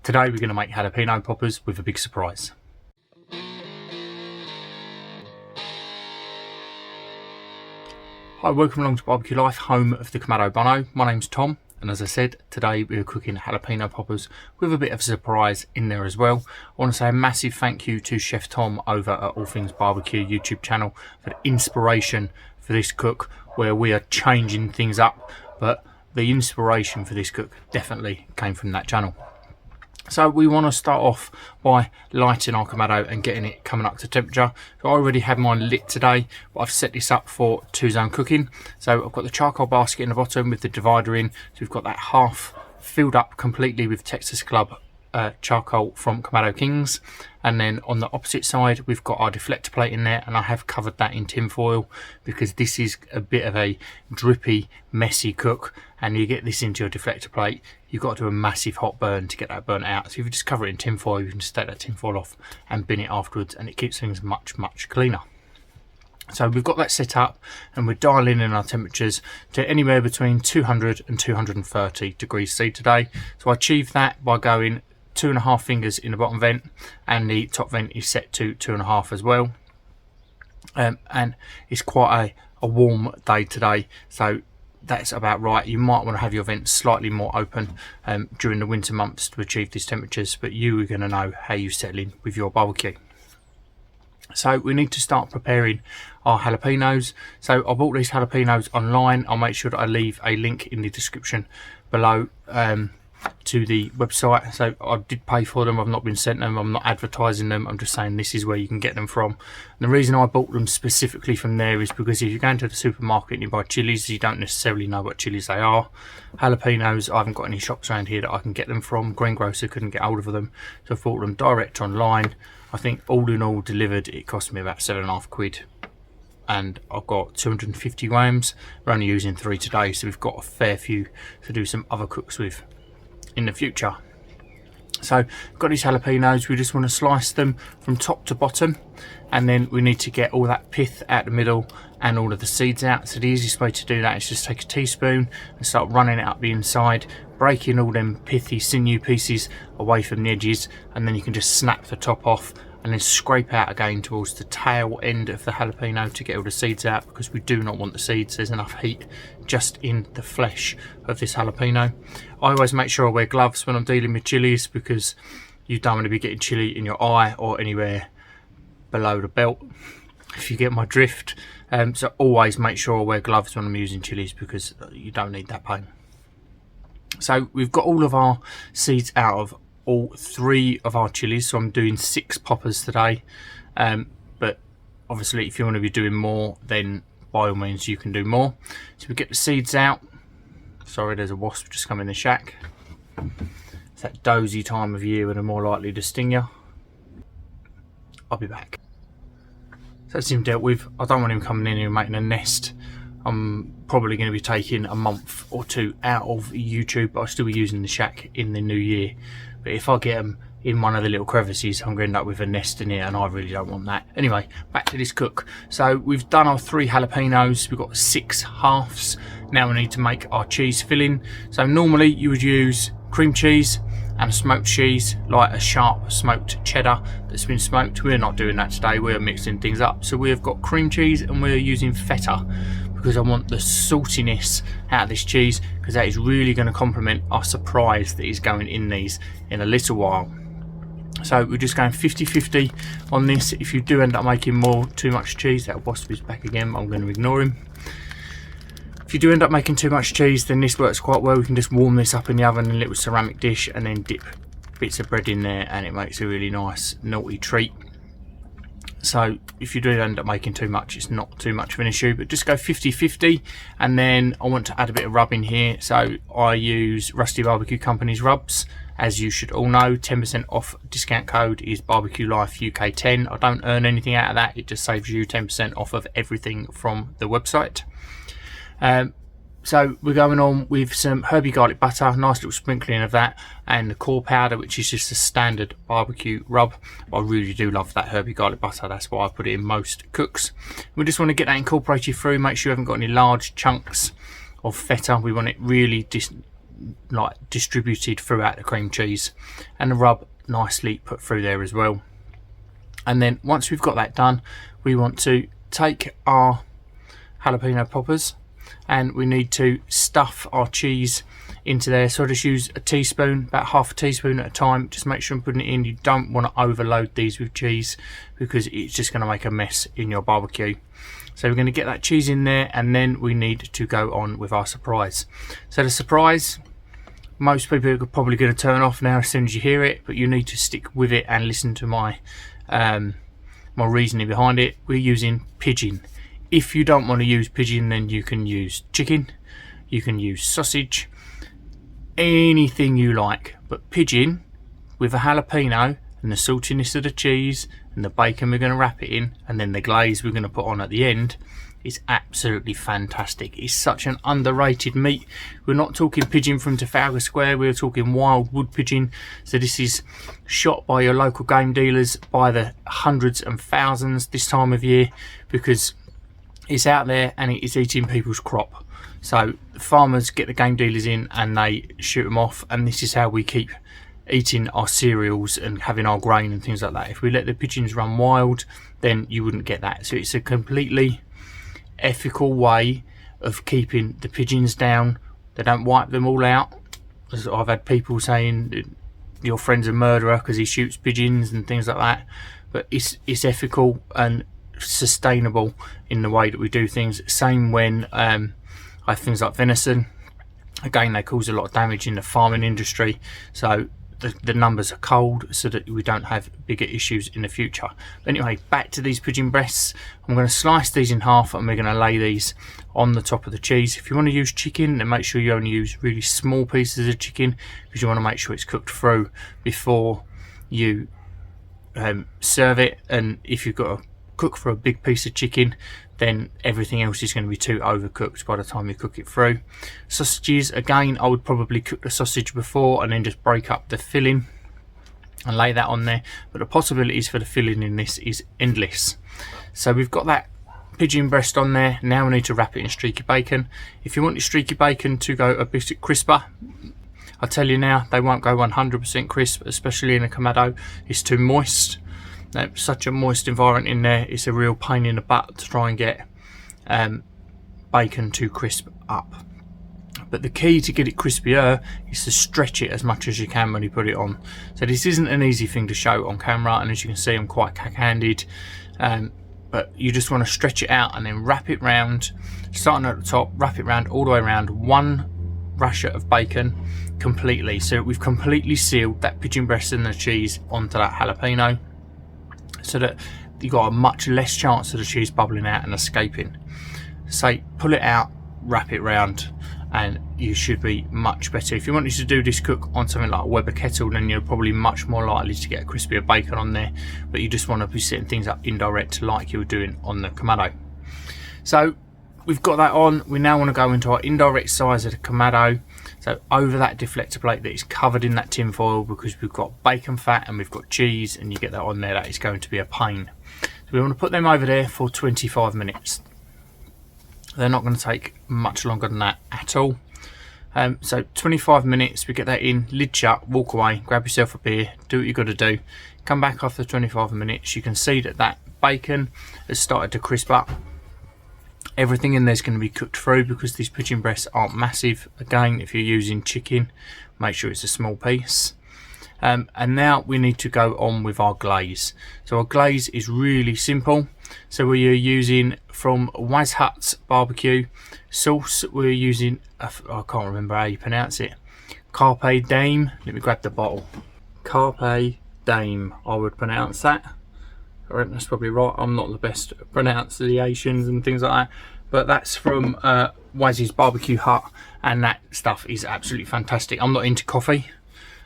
Today we're going to make jalapeno poppers with a big surprise. Hi, welcome along to Barbecue Life, home of the Kamado Bono. My name's Tom, and as I said, today we're cooking jalapeno poppers with a bit of a surprise in there as well. I want to say a massive thank you to Chef Tom over at All Things Barbecue YouTube channel for the inspiration for this cook, where we are changing things up, but the inspiration for this cook definitely came from that channel. So we want to start off by lighting our Kamado and getting it coming up to temperature. So I already have mine lit today, but I've set this up for 2-zone cooking. So I've got the charcoal basket in the bottom with the divider in. So we've got that half filled up completely with Texas Club charcoal from Kamado Kings. And then on the opposite side, we've got our deflector plate in there, and I have covered that in tin foil because this is a bit of a drippy, messy cook, and you get this into your deflector plate, you've got to do a massive hot burn to get that burnt out. So if you just cover it in tin foil, you can just take that tin foil off and bin it afterwards, and it keeps things much cleaner. So we've got that set up, and we're dialing in our temperatures to anywhere between 200 and 230 degrees C today. So I achieved that by going 2.5 fingers in the bottom vent, and the top vent is set to 2.5 as well. And it's quite a warm day today, so that's about right. You might want to have your vents slightly more open during the winter months to achieve these temperatures, but you are going to know how you settle in with your barbecue. So we need to start preparing our jalapenos. So I bought these jalapenos online. I'll make sure that I leave a link in the description below to the website. So I did pay for them, I've not been sent them, I'm not advertising them, I'm just saying this is where you can get them from. And the reason I bought them specifically from there is because if you go into the supermarket and you buy chilies, you don't necessarily know what chilies they are. Jalapenos, I haven't got any shops around here that I can get them from. Greengrocer couldn't get hold of them, so I bought them direct online. I think all in all delivered it cost me about £7.5, and I've got 250 grams. We're only using 3 today, so we've got a fair few to do some other cooks with in the future. So we've got these jalapenos, we just want to slice them from top to bottom, and then we need to get all that pith out the middle and all of the seeds out. So the easiest way to do that is just take a teaspoon and start running it up the inside, breaking all them pithy sinew pieces away from the edges, and then you can just snap the top off and then scrape out again towards the tail end of the jalapeno to get all the seeds out, because we do not want the seeds. There's enough heat just in the flesh of this jalapeno. I always make sure I wear gloves when I'm dealing with chilies, because you don't want to be getting chili in your eye or anywhere below the belt, if you get my drift. So always make sure I wear gloves when I'm using chilies, because you don't need that pain. So we've got all of our seeds out of all 3 of our chilies, so I'm doing 6 poppers today, but obviously if you want to be doing more, then by all means you can do more. So we get the seeds out. Sorry, there's a wasp just come in the shack. It's that dozy time of year when they're more likely to sting you. I'll be back. So that's him dealt with. I don't want him coming in here and making a nest. I'm probably going to be taking a month or 2 out of YouTube, but I'll still be using the shack in the new year. But if I get them in one of the little crevices, I'm going to end up with a nest in here, and I really don't want that. Anyway, back to this cook. So we've done our 3 jalapenos, we've got 6 halves. Now we need to make our cheese filling. So normally you would use cream cheese and a smoked cheese, like a sharp smoked cheddar that's been smoked. We're not doing that today, we're mixing things up. So we've got cream cheese and we're using feta, because I want the saltiness out of this cheese, because that is really going to complement our surprise that is going in these in a little while. So we're just going 50-50 on this. If you do end up making too much cheese, that wasp is back again, I'm going to ignore him. If you do end up making too much cheese, then this works quite well. We can just warm this up in the oven in a little ceramic dish and then dip bits of bread in there, and it makes a really nice naughty treat. So if you do end up making too much, it's not too much of an issue, but just go 50-50. And then I want to add a bit of rub in here, so I use Rusty Barbecue Company's rubs. As you should all know, 10% off discount code is Barbecue Life UK 10. I don't earn anything out of that, it just saves you 10% off of everything from the website. So we're going on with some herby garlic butter, nice little sprinkling of that, and the core powder, which is just a standard barbecue rub. I really do love that herby garlic butter, that's why I put it in most cooks. We just want to get that incorporated through, make sure you haven't got any large chunks of feta. We want it really like distributed throughout the cream cheese, and the rub nicely put through there as well. And then once we've got that done, we want to take our jalapeno poppers and we need to stuff our cheese into there. So I just use a teaspoon, about half a teaspoon at a time. Just make sure I'm putting it in. You don't want to overload these with cheese because it's just going to make a mess in your barbecue. So we're going to get that cheese in there, and then we need to go on with our surprise. So the surprise, most people are probably going to turn off now as soon as you hear it, but you need to stick with it and listen to my my reasoning behind it. We're using pigeon. If you don't want to use pigeon, then you can use chicken, you can use sausage, anything you like, but pigeon with a jalapeno and the saltiness of the cheese and the bacon we're going to wrap it in, and then the glaze we're going to put on at the end, is absolutely fantastic. It's such an underrated meat. We're not talking pigeon from Trafalgar Square, we're talking wild wood pigeon. So this is shot by your local game dealers by the hundreds and thousands this time of year, because it's out there and it is eating people's crop. So the farmers get the game dealers in and they shoot them off, and this is how we keep eating our cereals and having our grain and things like that. If we let the pigeons run wild, then you wouldn't get that. So it's a completely ethical way of keeping the pigeons down. They don't wipe them all out. As I've had people saying your friend's a murderer because he shoots pigeons and things like that, but it's ethical and sustainable in the way that we do things. Same when I have things like venison. Again, they cause a lot of damage in the farming industry, so the numbers are cold so that we don't have bigger issues in the future. But anyway, back to these pigeon breasts. I'm going to slice these in half and we're going to lay these on the top of the cheese. If you want to use chicken, then make sure you only use really small pieces of chicken, because you want to make sure it's cooked through before you serve it. And if you've got to cook for a big piece of chicken, then everything else is going to be too overcooked by the time you cook it through. Sausages, again, I would probably cook the sausage before and then just break up the filling and lay that on there, but the possibilities for the filling in this is endless. So we've got that pigeon breast on there. Now we need to wrap it in streaky bacon. If you want your streaky bacon to go a bit crisper, I tell you now, they won't go 100% crisp, especially in a Kamado. It's too moist. Such a moist environment in there, it's a real pain in the butt to try and get bacon to crisp up. But the key to get it crispier is to stretch it as much as you can when you put it on. So this isn't an easy thing to show on camera, and as you can see, I'm quite cack-handed, but you just want to stretch it out and then wrap it round, starting at the top, wrap it round all the way around, one rasher of bacon completely. So we've completely sealed that pigeon breast and the cheese onto that jalapeno, so that you've got a much less chance of the cheese bubbling out and escaping. So pull it out, wrap it round, and you should be much better. If you wanted to do this cook on something like a Weber kettle, then you're probably much more likely to get a crispier bacon on there, but you just want to be setting things up indirect like you were doing on the Kamado. So we've got that on. We now want to go into our indirect size of the Kamado. So over that deflector plate that is covered in that tin foil, because we've got bacon fat and we've got cheese, and you get that on there, that is going to be a pain. So we want to put them over there for 25 minutes. They're not going to take much longer than that at all. So 25 minutes, we get that in, lid shut, walk away, grab yourself a beer, do what you've got to do. Come back after 25 minutes, you can see that that bacon has started to crisp up. Everything in there is going to be cooked through, because these pigeon breasts aren't massive. Again, if you're using chicken, make sure it's a small piece. And now we need to go on with our glaze. So our glaze is really simple. So we are using from Waz Hut's barbecue sauce. We're using, I can't remember how you pronounce it, Carpe Diem. Let me grab the bottle. Carpe Diem, I would pronounce that. I reckon that's probably right. I'm not the best at pronunciations and things like that, but that's from Waz's Barbecue Hut, and that stuff is absolutely fantastic. I'm not into coffee,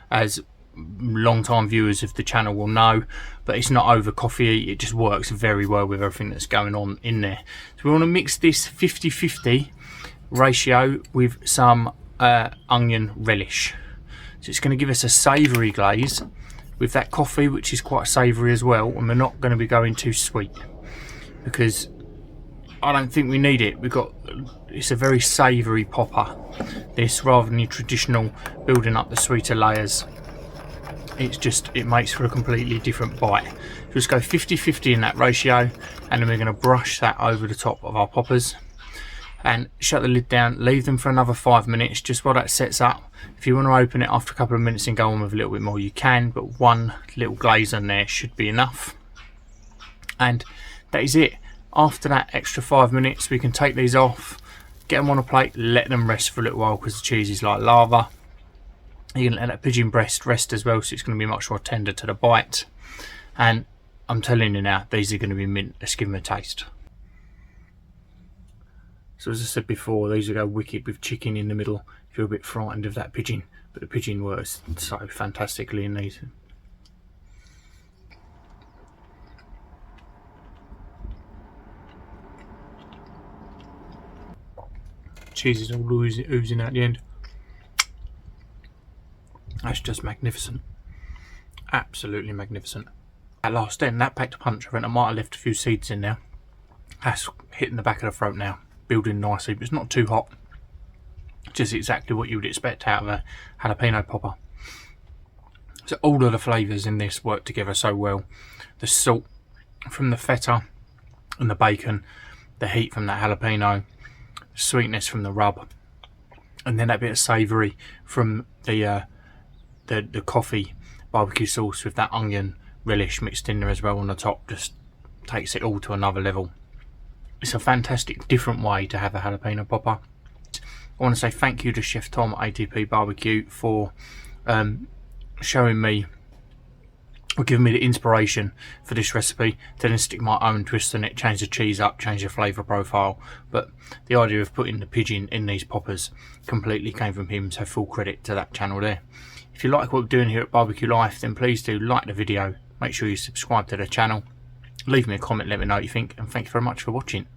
as long-time viewers of the channel will know, but it's not over coffee. It just works very well with everything that's going on in there. So we want to mix this 50-50 ratio with some onion relish. So it's going to give us a savoury glaze with that coffee, which is quite savoury as well, and we're not going to be going too sweet, because I don't think we need it. It's a very savoury popper, this, rather than your traditional building up the sweeter layers. It makes for a completely different bite. Just go 50-50 in that ratio, and then we're going to brush that over the top of our poppers and shut the lid down. Leave them for another 5 minutes just while that sets up. If you want to open it after a couple of minutes and go on with a little bit more, you can, but one little glaze on there should be enough. And that is it. After that extra 5 minutes, we can take these off, get them on a plate, let them rest for a little while, because the cheese is like lava. You can let that pigeon breast rest as well, so it's going to be much more tender to the bite. And I'm telling you now, these are going to be mint. Let's give them a taste. So as I said before, these will go wicked with chicken in the middle if you're a bit frightened of that pigeon, but the pigeon works so fantastically in these. Cheese is all oozing out the end. That's just magnificent. Absolutely magnificent. At last end, that packed a punch. I think I might have left a few seeds in there. That's hitting the back of the throat now. Building nicely, but it's not too hot. Just exactly what you would expect out of a jalapeno popper. So all of the flavours in this work together so well. The salt from the feta and the bacon, the heat from that jalapeno, sweetness from the rub, and then that bit of savoury from the coffee barbecue sauce with that onion relish mixed in there as well on the top, just takes it all to another level. It's a fantastic different way to have a jalapeno popper. I want to say thank you to Chef Tom at ATP Barbecue for showing me, or giving me the inspiration for this recipe to then stick my own twist on it, change the cheese up, change the flavour profile. But the idea of putting the pigeon in these poppers completely came from him, so full credit to that channel there. If you like what we're doing here at Barbecue Life, then please do like the video, make sure you subscribe to the channel, leave me a comment, let me know what you think, and thank you very much for watching.